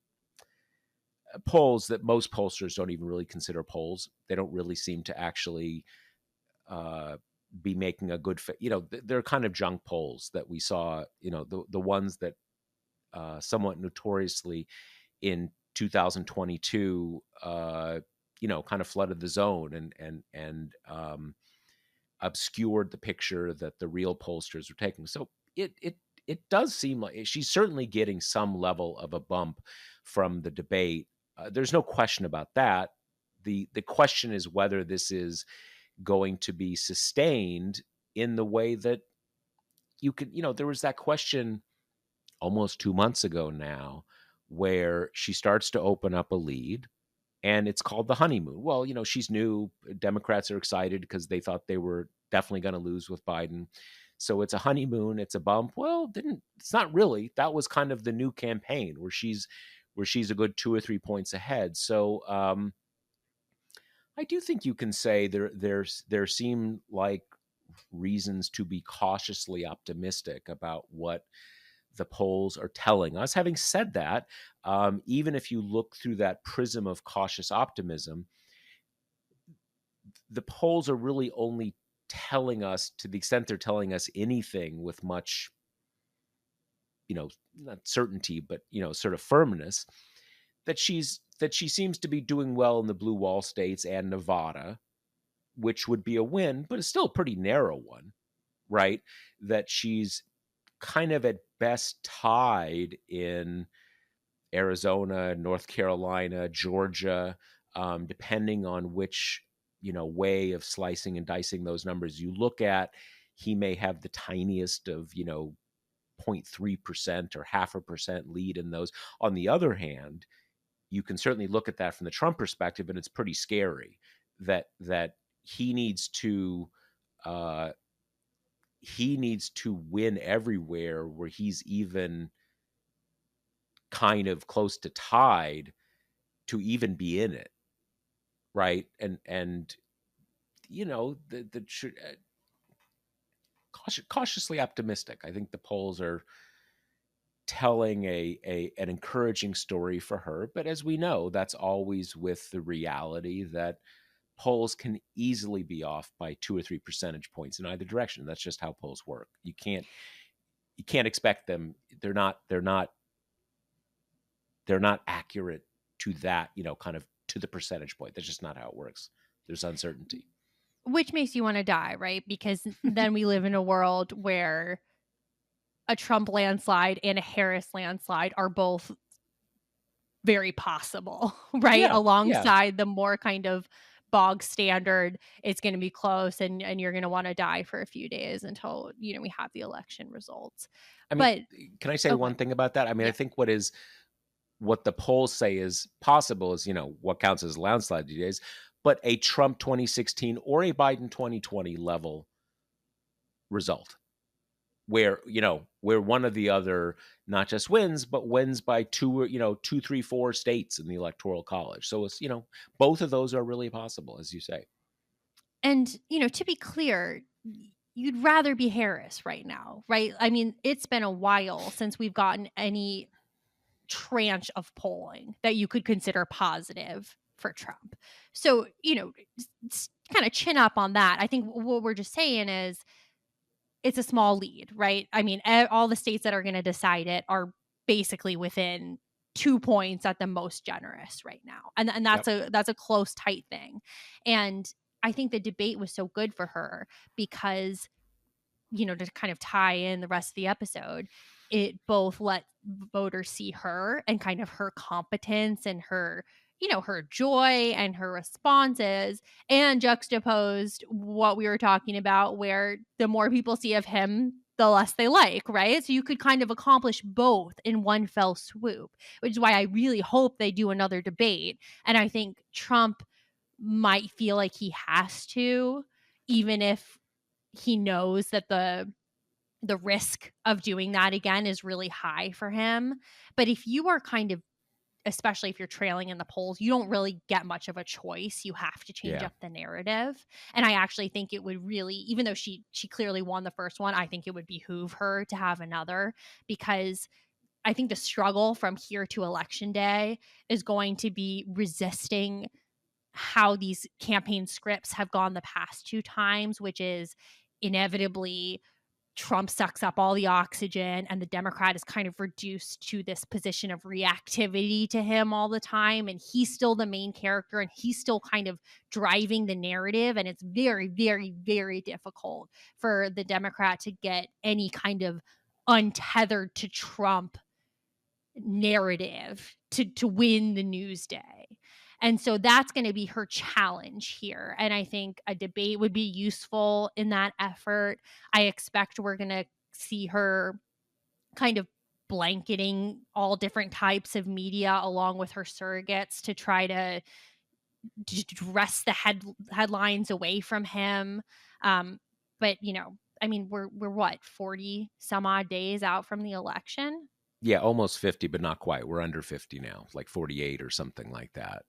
polls that most pollsters don't even really consider polls. They don't really seem to actually uh, be making a good fit. They're kind of junk polls that we saw. The ones that somewhat notoriously in 2022, kind of flooded the zone and obscured the picture that the real pollsters were taking. So it does seem like she's certainly getting some level of a bump from the debate. There's no question about that. The question is whether this is going to be sustained in the way that you could. There was that question almost 2 months ago now, where she starts to open up a lead, and it's called the honeymoon. Well, she's new. Democrats are excited because they thought they were definitely going to lose with Biden. So it's a honeymoon, it's a bump. Well, it's not really. That was kind of the new campaign where she's a good 2 or 3 points ahead. So I do think you can say there seem like reasons to be cautiously optimistic about what the polls are telling us. Having said that, even if you look through that prism of cautious optimism, the polls are really only telling us, to the extent they're telling us anything with much, not certainty, but sort of firmness, that she seems to be doing well in the blue wall states and Nevada, which would be a win, but it's still a pretty narrow one, right? That she's kind of at best tied in Arizona, North Carolina, Georgia, depending on which way of slicing and dicing those numbers you look at. He may have the tiniest of 0.3% or 0.5% lead in those. On the other hand, you can certainly look at that from the Trump perspective, and it's pretty scary that he needs to uh, win everywhere where he's even kind of close to tied to even be in it, right? And cautiously optimistic. I think the polls are telling an encouraging story for her, but as we know, that's always with the reality that polls can easily be off by 2 or 3 percentage points in either direction. That's just how polls work. You can't expect them. They're not accurate to that, kind of to the percentage point. That's just not how it works. There's uncertainty. Which makes you want to die, right? Because then we live in a world where a Trump landslide and a Harris landslide are both very possible, right? Yeah, yeah. Alongside the more kind of bog standard, it's going to be close, and you're going to want to die for a few days until we have the election results. I mean, But can I say okay, one thing about that? I mean, I yeah, think what is what the polls say is possible is, what counts as a landslide these days, but a Trump 2016 or a Biden 2020 level result where, where one or the other not just wins, but wins by two, 3, 4 states in the electoral college. So it's, both of those are really possible, as you say. And, to be clear, you'd rather be Harris right now, right? I mean, it's been a while since we've gotten any tranche of polling that you could consider positive for Trump. So, kind of chin up on that. I think what we're just saying is it's a small lead, right? I mean, all the states that are going to decide it are basically within 2 points at the most generous right now. And Yep. that's a close tight thing. And I think the debate was so good for her because, to kind of tie in the rest of the episode, it both let voters see her and kind of her competence and her, her joy and her responses, and juxtaposed what we were talking about, where the more people see of him, the less they like, right? So you could kind of accomplish both in one fell swoop, which is why I really hope they do another debate. And I think Trump might feel like he has to, even if he knows that the risk of doing that again is really high for him. But if you are kind of, especially if you're trailing in the polls, you don't really get much of a choice. You have to change Yeah. up the narrative. And I actually think it would really, even though she clearly won the first one, I think it would behoove her to have another, because I think the struggle from here to election day is going to be resisting how these campaign scripts have gone the past 2 times, which is inevitably Trump sucks up all the oxygen and the Democrat is kind of reduced to this position of reactivity to him all the time. And he's still the main character and he's still kind of driving the narrative. And it's very, very, very difficult for the Democrat to get any kind of untethered to Trump narrative to win the news day. And so that's going to be her challenge here. And I think a debate would be useful in that effort. I expect we're going to see her kind of blanketing all different types of media along with her surrogates to try to wrest the headlines away from him. But I mean, we're what, 40 some odd days out from the election? Yeah, almost 50, but not quite. We're under 50 now, like 48 or something like that.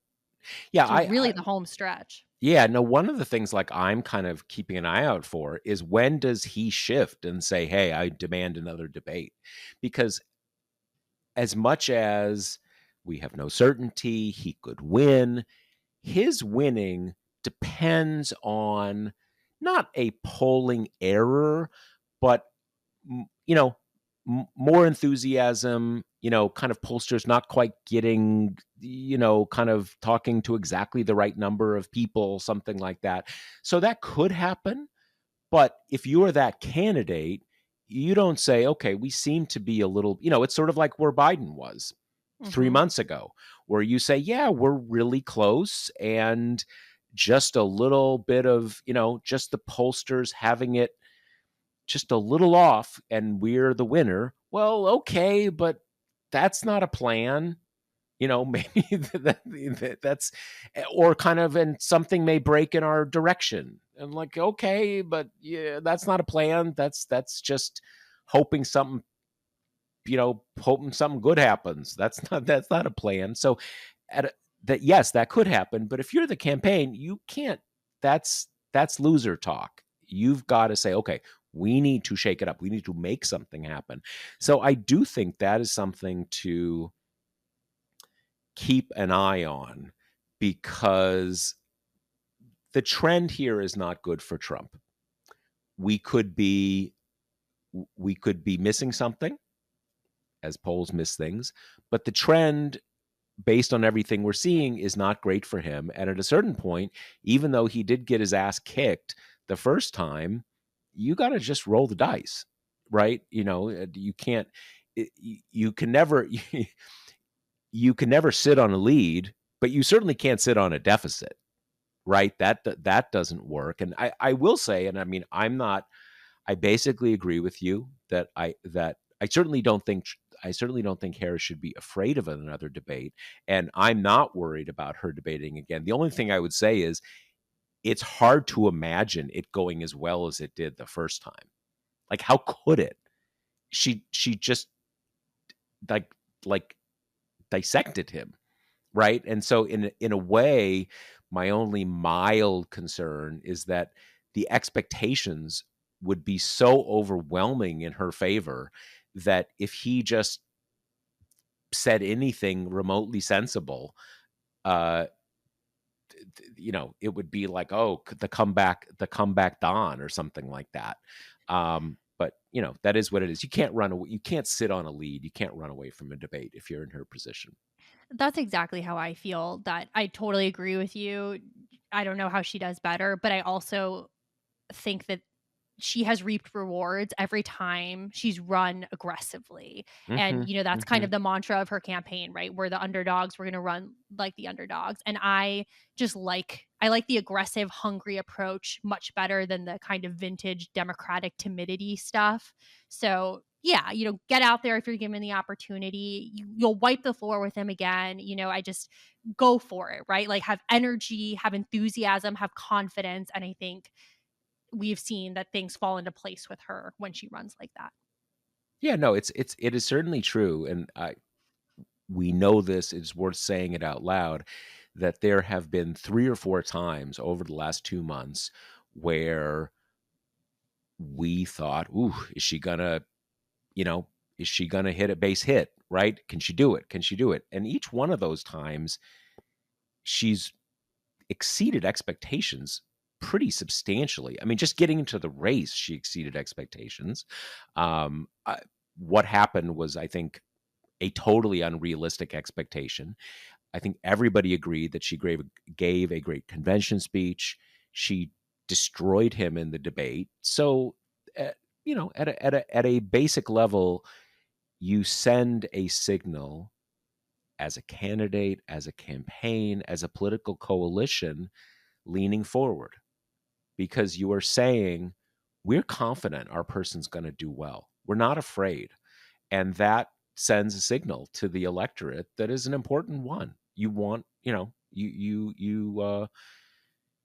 Yeah, So really the home stretch. yeah, no, one of the things like I'm kind of keeping an eye out for is when does he shift and say, "Hey, I demand another debate." Because as much as we have no certainty he could win, his winning depends on not a polling error, but more enthusiasm, kind of pollsters not quite getting, kind of talking to exactly the right number of people, something like that. So that could happen. But if you're that candidate, you don't say, okay, we seem to be a little, it's sort of like where Biden was 3 months ago, where you say, yeah, we're really close. And just a little bit of, just the pollsters having it just a little off and we're the winner. Well, okay, but that's not a plan. Maybe that's, or kind of, and something may break in our direction. And like, okay, but yeah, that's not a plan. That's just hoping something, hoping something good happens. That's not a plan. So that, yes, that could happen. But if you're the campaign, you can't, that's loser talk. You've got to say, okay, we need to shake it up. We need to make something happen. So I do think that is something to keep an eye on, because the trend here is not good for Trump. We could be missing something, as polls miss things, but the trend based on everything we're seeing is not great for him. And at a certain point, even though he did get his ass kicked the first time, you got to just roll the dice, right? You can't, you can never, you can never sit on a lead, but you certainly can't sit on a deficit, right? That doesn't work. And I will say, and I mean, I basically agree with you that I certainly don't think, I certainly don't think Harris should be afraid of another debate, and I'm not worried about her debating again. The only thing I would say is it's hard to imagine it going as well as it did the first time. Like, how could it? She just like like dissected him, right? And so in a way, my only mild concern is that the expectations would be so overwhelming in her favor that if he just said anything remotely sensible, uh, it would be like, oh, the comeback Don or something like that. But that is what it is. You can't run away. You can't sit on a lead. You can't run away from a debate if you're in her position. That's exactly how I feel. That I totally agree with you. I don't know how she does better, but I also think that she has reaped rewards every time she's run aggressively. And, Hmm. that's kind Hmm. of the mantra of her campaign, right? We're the underdogs. We're going to run like the underdogs. And I like the aggressive, hungry approach much better than the kind of vintage Democratic timidity stuff. So, yeah, get out there if you're given the opportunity. You'll wipe the floor with him again. I just go for it, right? Like, have energy, have enthusiasm, have confidence. And I think we've seen that things fall into place with her when she runs like that. Yeah, no, it is certainly true, and we know this. It's worth saying it out loud that there have been 3 or 4 times over the last 2 months where we thought, "Ooh, you know, is she gonna hit a base hit? Right? Can she do it? Can she do it?" And each one of those times, she's exceeded expectations pretty substantially. I mean, just getting into the race, she exceeded expectations. Um, I, what happened was, I think, a totally unrealistic expectation. I think everybody agreed that she gave a great convention speech. She destroyed him in the debate. So, at a basic level, you send a signal as a candidate, as a campaign, as a political coalition leaning forward, because you are saying we're confident our person's going to do well. We're not afraid. And that sends a signal to the electorate that is an important one. You want, you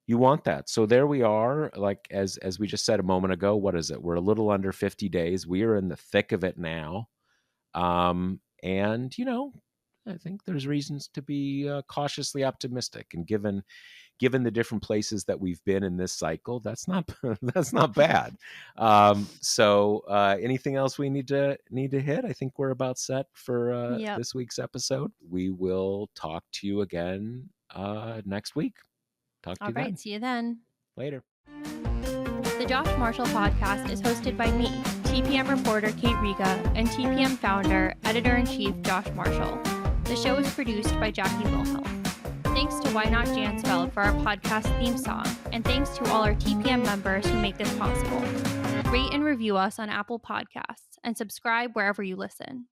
want that. So there we are. Like, as we just said a moment ago, what is it? We're a little under 50 days. We are in the thick of it now. And I think there's reasons to be cautiously optimistic. And given the different places that we've been in this cycle, that's not that's not bad. So anything else we need to hit? I think we're about set for Yep. this week's episode. We will talk to you again next week. Talk to All you right. then. See you then. Later. The Josh Marshall podcast is hosted by me, TPM reporter Kate Riga, and TPM founder, editor-in-chief Josh Marshall. The show is produced by Jackie Wilhelm. Thanks to Why Not Jansfeld for our podcast theme song, and thanks to all our TPM members who make this possible. Rate and review us on Apple Podcasts, and subscribe wherever you listen.